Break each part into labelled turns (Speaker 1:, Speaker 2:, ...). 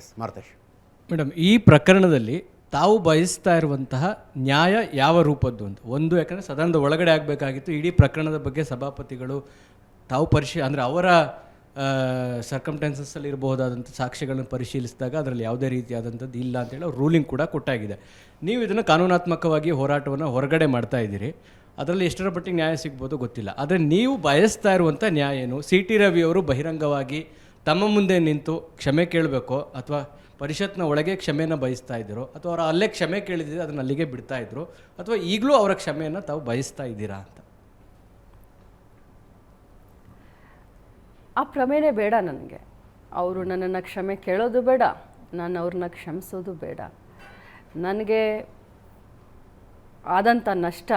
Speaker 1: S Martesh
Speaker 2: madam, ಈ ಪ್ರಕರಣದಲ್ಲಿ ತಾವು ಬಯಸ್ತಾ ಇರುವಂತಹ ನ್ಯಾಯ ಯಾವ ರೂಪದ್ದು ಅಂತ ಒಂದು, ಯಾಕಂದರೆ ಸದನದ ಒಳಗಡೆ ಆಗಬೇಕಾಗಿತ್ತು. ಇಡೀ ಪ್ರಕರಣದ ಬಗ್ಗೆ ಸಭಾಪತಿಗಳು ತಾವು ಅಂದರೆ ಅವರ ಸರ್ಕಮ್ಟೆನ್ಸಸ್ಸಲ್ಲಿ ಇರಬಹುದಾದಂಥ ಸಾಕ್ಷ್ಯಗಳನ್ನು ಪರಿಶೀಲಿಸಿದಾಗ ಅದರಲ್ಲಿ ಯಾವುದೇ ರೀತಿಯಾದಂಥದ್ದು ಇಲ್ಲ ಅಂತೇಳಿ ಅವ್ರು ರೂಲಿಂಗ್ ಕೂಡ ಕೊಟ್ಟಾಗಿದೆ. ನೀವು ಇದನ್ನು ಕಾನೂನಾತ್ಮಕವಾಗಿ ಹೋರಾಟವನ್ನು ಹೊರಗಡೆ ಮಾಡ್ತಾ ಇದ್ದೀರಿ. ಅದರಲ್ಲಿ ಎಷ್ಟರ ಮಟ್ಟಿಗೆ ನ್ಯಾಯ ಸಿಗ್ಬೋದು ಗೊತ್ತಿಲ್ಲ. ಆದರೆ ನೀವು ಬಯಸ್ತಾ ಇರುವಂಥ ನ್ಯಾಯ ಏನು? ಸಿ ಟಿ ರವಿಯವರು ಬಹಿರಂಗವಾಗಿ ತಮ್ಮ ಮುಂದೆ ನಿಂತು ಕ್ಷಮೆ ಕೇಳಬೇಕೋ ಅಥವಾ ಪರಿಷತ್ನ ಒಳಗೆ ಕ್ಷಮೆಯನ್ನು ಬಯಸ್ತಾ ಇದ್ದೀರೋ ಅಥವಾ ಅವರ ಅಲ್ಲೇ ಕ್ಷಮೆ ಕೇಳಿದ್ರೆ ಅದನ್ನು ಅಲ್ಲಿಗೆ ಬಿಡ್ತಾ ಇದ್ರು ಅಥವಾ ಈಗಲೂ ಅವರ ಕ್ಷಮೆಯನ್ನು ತಾವು ಬಯಸ್ತಾ ಇದ್ದೀರಾ ಅಂತ?
Speaker 3: ಆ ಪ್ರಮೇಯನೇ ಬೇಡ ನನಗೆ. ಅವರು ನನ್ನನ್ನು ಕ್ಷಮೆ ಕೇಳೋದು ಬೇಡ, ನಾನು ಅವ್ರನ್ನ ಕ್ಷಮಿಸೋದು ಬೇಡ. ನನಗೆ ಆದಂಥ ನಷ್ಟ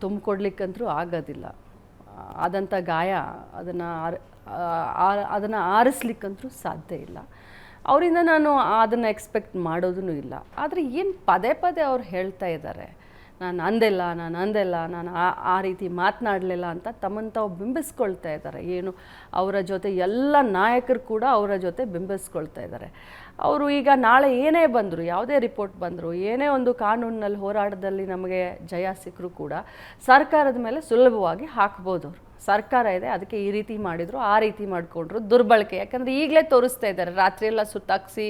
Speaker 3: ತುಂಬಿಕೊಡ್ಲಿಕ್ಕಂತೂ ಆಗೋದಿಲ್ಲ. ಆದಂಥ ಗಾಯ ಅದನ್ನು ಆರಿಸ್ಲಿಕ್ಕಂತೂ ಸಾಧ್ಯ ಇಲ್ಲ. ಅವರಿಂದ ನಾನು ಅದನ್ನು ಎಕ್ಸ್ಪೆಕ್ಟ್ ಮಾಡೋದೂ ಇಲ್ಲ. ಆದರೆ ಏನು ಪದೇ ಪದೇ ಅವ್ರು ಹೇಳ್ತಾ ಇದ್ದಾರೆ, ನಾನು ಅಂದಿಲ್ಲ, ನಾನು ಆ ರೀತಿ ಮಾತನಾಡಲಿಲ್ಲ ಅಂತ ತಮ್ಮನ್ನು ತಾವು ಬಿಂಬಿಸ್ಕೊಳ್ತಾ ಇದ್ದಾರೆ. ಏನು ಅವರ ಜೊತೆ ಎಲ್ಲ ನಾಯಕರು ಕೂಡ ಅವರ ಜೊತೆ ಬಿಂಬಿಸ್ಕೊಳ್ತಾ ಇದ್ದಾರೆ. ಅವರು ಈಗ ನಾಳೆ ಏನೇ ಬಂದರು, ಯಾವುದೇ ರಿಪೋರ್ಟ್ ಬಂದರು, ಏನೇ ಒಂದು ಕಾನೂನಿನಲ್ಲಿ ಹೋರಾಟದಲ್ಲಿ ನಮಗೆ ಜಯ ಸಿಕ್ಕರೂ ಕೂಡ ಸರ್ಕಾರದ ಮೇಲೆ ಸುಲಭವಾಗಿ ಹಾಕ್ಬೋದು. ಅವರು ಸರ್ಕಾರ ಇದೆ, ಅದಕ್ಕೆ ಈ ರೀತಿ ಮಾಡಿದರು, ಆ ರೀತಿ ಮಾಡಿಕೊಂಡ್ರು, ದುರ್ಬಳಕೆ. ಯಾಕಂದರೆ ಈಗಲೇ ತೋರಿಸ್ತಾ ಇದ್ದಾರೆ, ರಾತ್ರಿ ಎಲ್ಲ ಸುತ್ತಾಕ್ಸಿ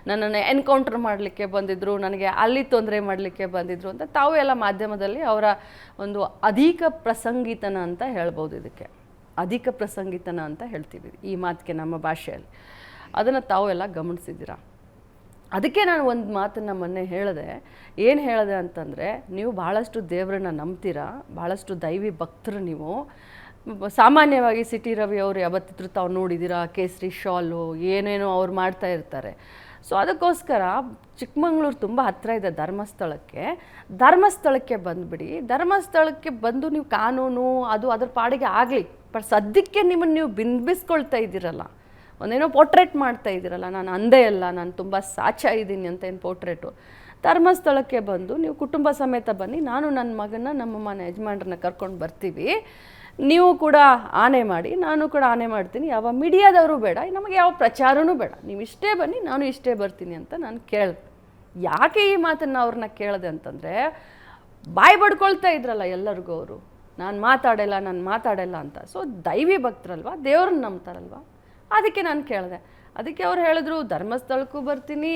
Speaker 3: ನನ್ನನ್ನು ಎನ್ಕೌಂಟರ್ ಮಾಡಲಿಕ್ಕೆ ಬಂದಿದ್ದರು, ನನಗೆ ಅಲ್ಲಿ ತೊಂದರೆ ಮಾಡಲಿಕ್ಕೆ ಬಂದಿದ್ದರು ಅಂತ ತಾವು ಎಲ್ಲ ಮಾಧ್ಯಮದಲ್ಲಿ ಅವರ ಒಂದು ಅಧಿಕ ಪ್ರಸಂಗಿತನ ಅಂತ ಹೇಳ್ಬೋದು. ಇದಕ್ಕೆ ಅಧಿಕ ಪ್ರಸಂಗಿತನ ಅಂತ ಹೇಳ್ತೀವಿ ಈ ಮಾತಿಗೆ ನಮ್ಮ ಭಾಷೆಯಲ್ಲಿ. ಅದನ್ನು ತಾವು ಎಲ್ಲ ಗಮನಿಸಿದ್ದೀರಾ. ಅದಕ್ಕೆ ನಾನು ಒಂದು ಮಾತನ್ನು ಮೊನ್ನೆ ಹೇಳಿದೆ. ಏನು ಹೇಳಿದೆ ಅಂತಂದರೆ, ನೀವು ಭಾಳಷ್ಟು ದೇವರನ್ನ ನಂಬ್ತೀರಾ, ಭಾಳಷ್ಟು ದೈವಿ ಭಕ್ತರು ನೀವು. ಸಾಮಾನ್ಯವಾಗಿ ಸಿ ಟಿ ರವಿ ಅವರು ಯಾವತ್ತಿದ್ರು ತಾವು ನೋಡಿದ್ದೀರಾ, ಕೇಸರಿ ಶಾಲು ಏನೇನೋ ಅವ್ರು ಮಾಡ್ತಾ ಇರ್ತಾರೆ. ಸೊ ಅದಕ್ಕೋಸ್ಕರ ಚಿಕ್ಕಮಂಗ್ಳೂರು ತುಂಬ ಹತ್ತಿರ ಇದೆ ಧರ್ಮಸ್ಥಳಕ್ಕೆ ಬಂದುಬಿಡಿ. ಧರ್ಮಸ್ಥಳಕ್ಕೆ ಬಂದು ನೀವು ಕಾನೂನು ಅದು ಅದ್ರ ಪಾಡಿಗೆ ಆಗಲಿ, ಬಟ್ ಸದ್ಯಕ್ಕೆ ನಿಮ್ಮನ್ನು ನೀವು ಬಿಂಬಿಸ್ಕೊಳ್ತಾ ಇದ್ದೀರಲ್ಲ, ಒಂದೇನೋ ಪೋರ್ಟ್ರೇಟ್ ಮಾಡ್ತಾ ಇದ್ದೀರಲ್ಲ, ನಾನು ಅಂದೇ ಅಲ್ಲ, ನಾನು ತುಂಬ ಸಾಚ ಇದ್ದೀನಿ ಅಂತ ಏನು ಪೋರ್ಟ್ರೇಟು. ಧರ್ಮಸ್ಥಳಕ್ಕೆ ಬಂದು ನೀವು ಕುಟುಂಬ ಸಮೇತ ಬನ್ನಿ, ನಾನು ನನ್ನ ಮಗನ ನಮ್ಮ ಮನೆ ಯಜಮಾನ್ರನ್ನ ಕರ್ಕೊಂಡು ಬರ್ತೀವಿ, ನೀವು ಕೂಡ ಆನೆ ಮಾಡಿ, ನಾನು ಕೂಡ ಆನೆ ಮಾಡ್ತೀನಿ. ಯಾವ ಮೀಡಿಯಾದವರು ಬೇಡ, ನಮಗೆ ಯಾವ ಪ್ರಚಾರನೂ ಬೇಡ, ನೀವು ಇಷ್ಟೇ ಬನ್ನಿ, ನಾನು ಇಷ್ಟೇ ಬರ್ತೀನಿ ಅಂತ ನಾನು ಕೇಳಿದೆ. ಯಾಕೆ ಈ ಮಾತನ್ನು ಅವ್ರನ್ನ ಕೇಳಿದೆ ಅಂತಂದರೆ, ಬಾಯಿ ಬಡ್ಕೊಳ್ತಾ ಇದ್ರಲ್ಲ ಎಲ್ಲರಿಗೂ ಅವರು, ನಾನು ಮಾತಾಡಲ್ಲ ಅಂತ. ಸೊ ದೈವಿ ಭಕ್ತರಲ್ವ, ದೇವ್ರನ್ನ ನಂಬ್ತಾರಲ್ವ, ಅದಕ್ಕೆ ನಾನು ಕೇಳಿದೆ. ಅದಕ್ಕೆ ಅವ್ರು ಹೇಳಿದ್ರು ಧರ್ಮಸ್ಥಳಕ್ಕೂ ಬರ್ತೀನಿ,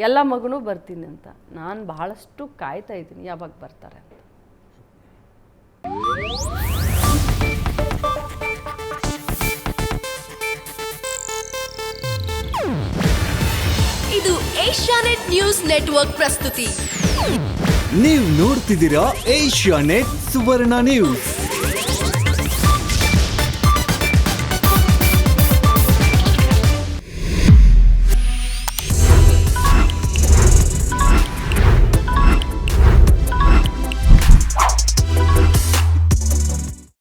Speaker 3: ಎಲ್ಲ ಮಗನೂ ಬರ್ತೀನಿ ಅಂತ. ನಾನು ಬಹಳಷ್ಟು ಕಾಯ್ತಾ ಇದ್ದೀನಿ ಯಾವಾಗ ಬರ್ತಾರೆ ಅಂತ.
Speaker 4: ಇದು ಏಷ್ಯಾನೆಟ್ ನ್ಯೂಸ್ ನೆಟ್ವರ್ಕ್ ಪ್ರಸ್ತುತಿ.
Speaker 5: ನೀವು ನೋಡ್ತಿದ್ದೀರಾ ಏಷ್ಯಾನೆಟ್ ಸುವರ್ಣ ನ್ಯೂಸ್.